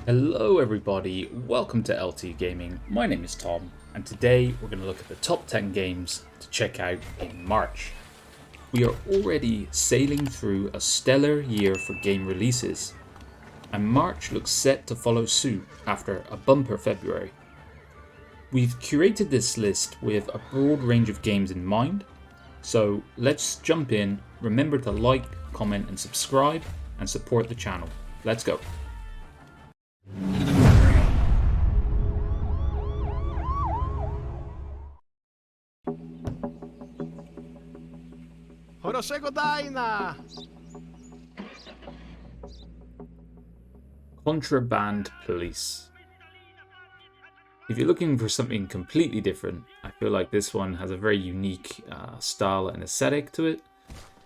Hello everybody, welcome to LT Gaming. My name is Tom, and today we're going to look at the top 10 games to check out in March. We are already sailing through a stellar year for game releases, and March looks set to follow suit after a bumper February. We've curated this list with a broad range of games in mind, so let's jump in. Remember to like, comment and subscribe and support the channel. Let's go. Contraband Police. If you're looking for something completely different, I feel like this one has a very unique style and aesthetic to it.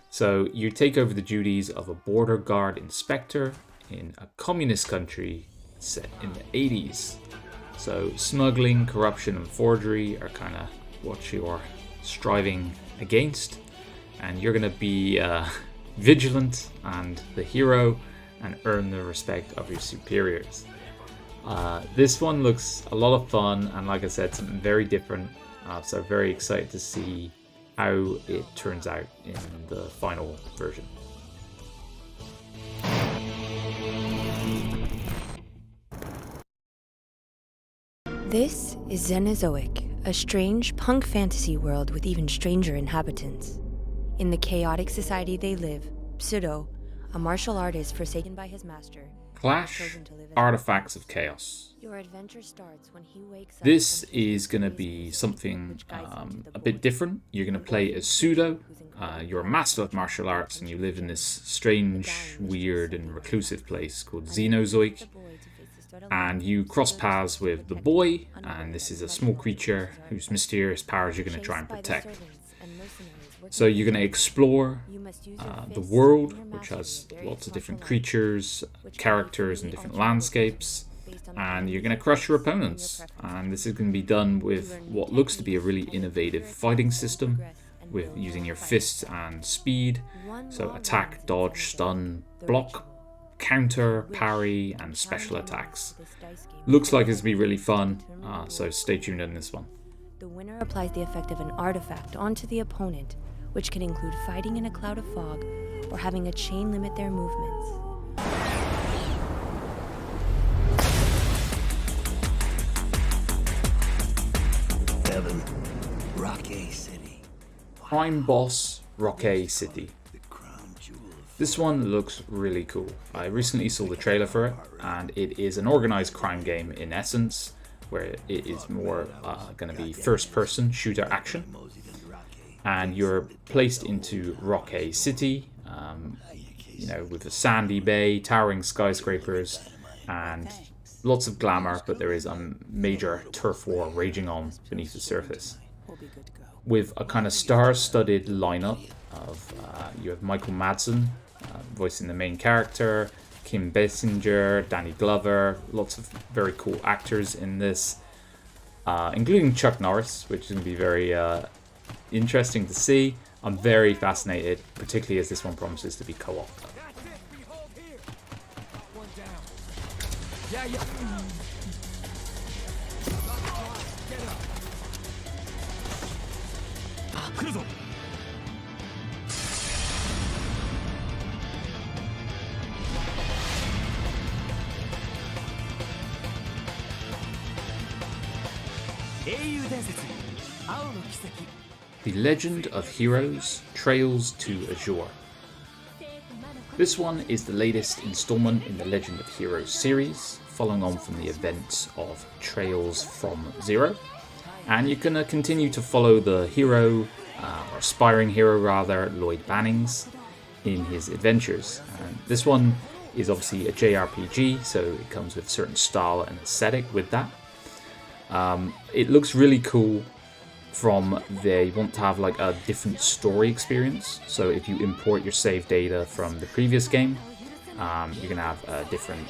So you take over the duties of a border guard inspector in a communist country set in the 80s. So smuggling, corruption and forgery are kind of what you're striving against. And you're going to be vigilant and the hero and earn the respect of your superiors. This one looks a lot of fun and, like I said, something very different. So very excited to see how it turns out in the final version. This is Xenozoic, a strange punk fantasy world with even stranger inhabitants. In the chaotic society they live, Pseudo, a martial artist forsaken by his master, Clash, Artifacts of Chaos. Your adventure starts when he wakes up. This is going to be something a bit different. You're going to play as Pseudo. You're a master of martial arts and you live in this strange, weird and reclusive place called Xenozoic. And you cross paths with the boy, and this is a small creature whose mysterious powers you're going to try and protect. So you're going to explore the world, which has lots of different creatures, characters and different landscapes, and you're going to crush your opponents. And this is going to be done with what looks to be a really innovative fighting system, with using your fists and speed. So attack, dodge, stun, block, counter, parry and special attacks. Looks like it's going to be really fun, so stay tuned on this one. The winner applies the effect of an artifact onto the opponent, which can include fighting in a cloud of fog or having a chain limit their movements. Heaven, Rockay City. Crime Boss, Rockay City. This one looks really cool. I recently saw the trailer for it, and it is an organized crime game in essence, where it is more going to be first-person shooter action. And you're placed into Rockay City, with a sandy bay, towering skyscrapers, and lots of glamour, but there is a major turf war raging on beneath the surface. With a kind of star-studded lineup of, you have Michael Madsen voicing the main character, Kim Basinger, Danny Glover, lots of very cool actors in this, including Chuck Norris, which is going to be very interesting to see. I'm very fascinated, particularly as this one promises to be co-op. The Legend of Heroes Trails to Azure. This one is the latest installment in the Legend of Heroes series, following on from the events of Trails from Zero. And you're going to continue to follow the hero, or aspiring hero rather, Lloyd Bannings, in his adventures. And this one is obviously a JRPG, so it comes with certain style and aesthetic with that. It looks really cool. They want to have like a different story experience. So if you import your save data from the previous game, you're going to have a different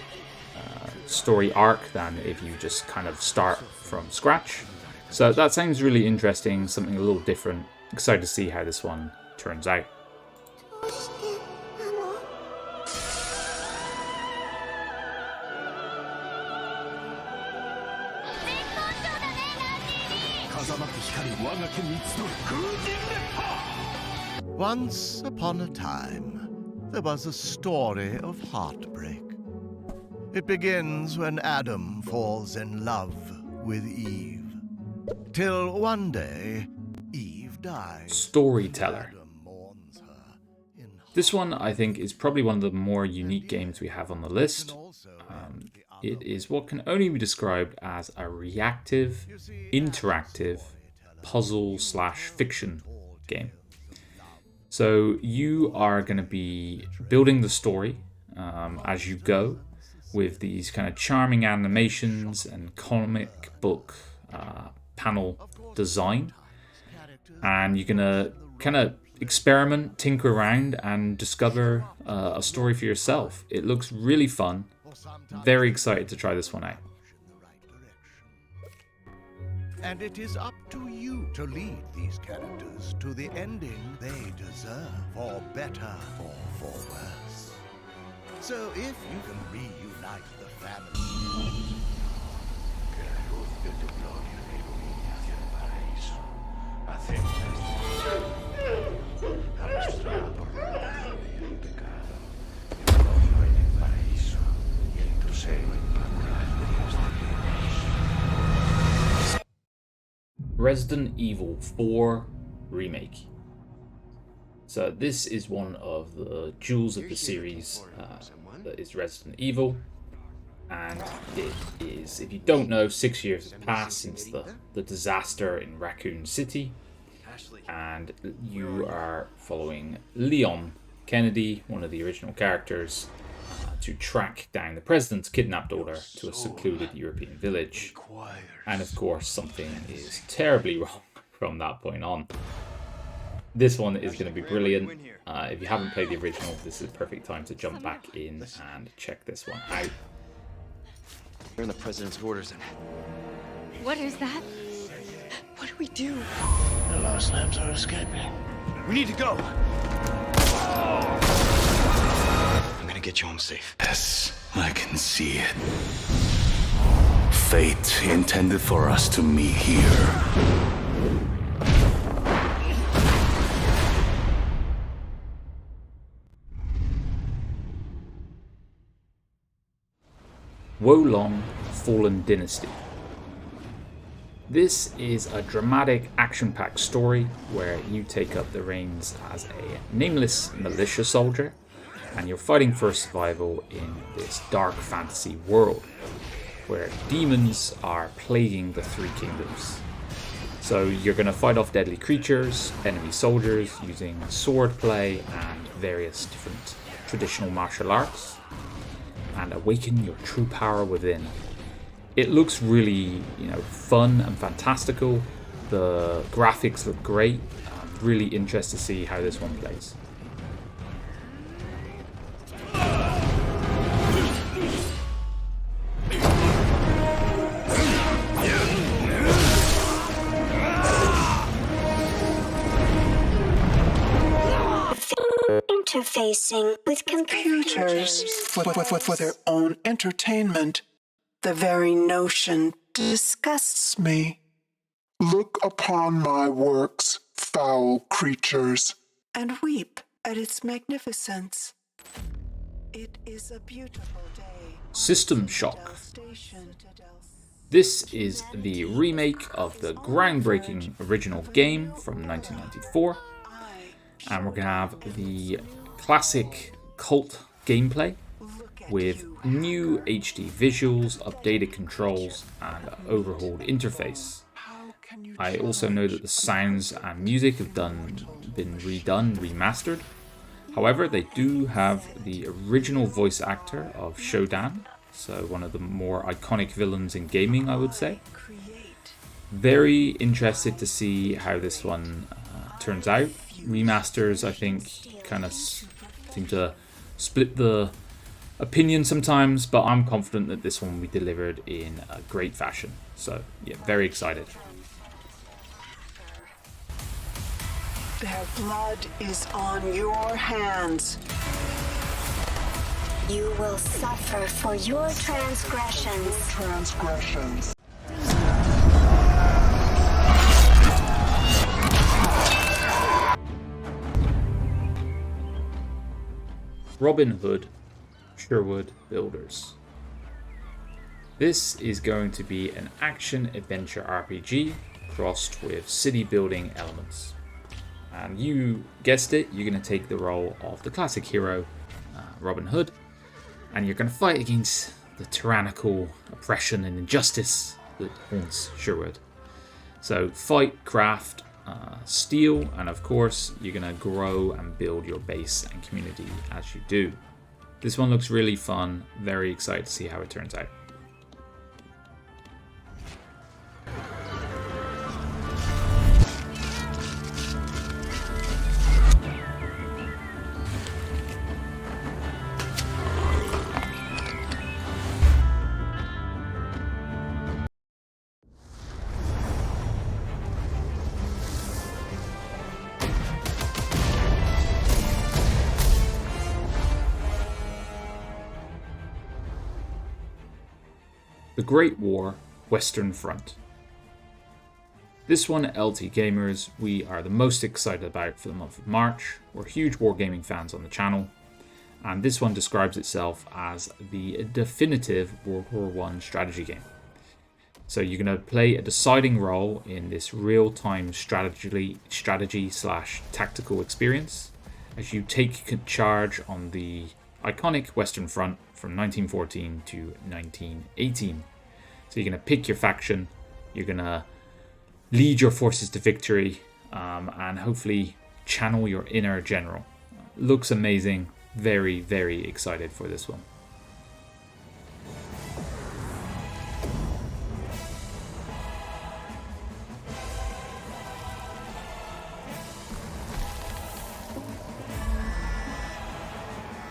story arc than if you just kind of start from scratch. So that sounds really interesting, something a little different. Excited to see how this one turns out. Once upon a time, there was a story of heartbreak. It begins when Adam falls in love with Eve. Till one day, Eve dies. Storyteller. This one, I think, is probably one of the more unique games we have on the list. It is what can only be described as a reactive, interactive, puzzle/fiction game. So you are going to be building the story as you go with these kind of charming animations and comic book panel design. And you're going to kind of experiment, tinker around, and discover a story for yourself. It looks really fun. Very excited to try this one out. And it is up to you to lead these characters to the ending they deserve, for better or for worse. So if you can reunite the family... Resident Evil 4 Remake. So this is one of the jewels of the series that is Resident Evil, and it is, if you don't know, 6 years have passed since the disaster in Raccoon City, and you are following Leon Kennedy, one of the original characters, to track down the president's kidnapped daughter to a secluded European village. And of course, something is terribly wrong from that point on. This one is going to be brilliant. If you haven't played the original, this is the perfect time to jump back in and check this one out. You're in the president's orders. What is that? What do we do? The lost lambs are escaping. We need to go. I'm gonna get you home safe. Yes, I can see it. Fate intended for us to meet here. Wolong Fallen Dynasty. This is a dramatic, action-packed story where you take up the reins as a nameless militia soldier, and you're fighting for survival in this dark fantasy world where demons are plaguing the Three Kingdoms. So you're going to fight off deadly creatures, enemy soldiers, using swordplay and various different traditional martial arts, and awaken your true power within. It looks really, fun and fantastical. The graphics look great. I'm really interested to see how this one plays. Interfacing with computers for their own entertainment. The very notion disgusts me. Look upon my works, foul creatures, And weep at its magnificence. It is a beautiful day. System Shock. Station. This is the remake of the groundbreaking original game from 1994. And we're going to have the classic cult gameplay with new HD visuals, updated controls, and an overhauled interface. I also know that the sounds and music have been redone, remastered. However, they do have the original voice actor of Shodan, so one of the more iconic villains in gaming, I would say. Very interested to see how this one turns out. Remasters, I think, kind of seem to split the opinion sometimes, but I'm confident that this one will be delivered in a great fashion. So, yeah, very excited. Their blood is on your hands. You will suffer for your transgressions. Robin Hood Sherwood Builders. This is going to be an action-adventure RPG crossed with city building elements. And you guessed it, you're going to take the role of the classic hero, Robin Hood, and you're going to fight against the tyrannical oppression and injustice that haunts Sherwood. So fight, craft, steal, and of course you're going to grow and build your base and community as you do. This one looks really fun, very excited to see how it turns out. The Great War Western Front. This one, LT Gamers, we are the most excited about for the month of March. We're huge wargaming fans on the channel, and this one describes itself as the definitive World War I strategy game. So you're going to play a deciding role in this real-time strategy / tactical experience as you take charge on the iconic Western Front from 1914 to 1918. So you're going to pick your faction, you're going to lead your forces to victory, and hopefully channel your inner general. Looks amazing, very, very excited for this one.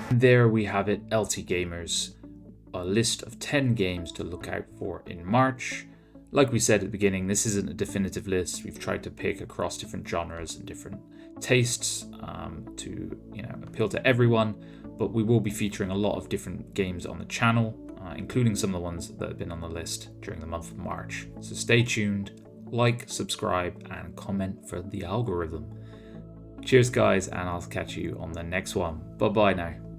There we have it, LT Gamers, a list of 10 games to look out for in March. Like we said at the beginning, this isn't a definitive list. We've tried to pick across different genres and different tastes to appeal to everyone, but we will be featuring a lot of different games on the channel, including some of the ones that have been on the list during the month of March. So stay tuned, like, subscribe, and comment for the algorithm. Cheers guys, and I'll catch you on the next one. Bye bye now.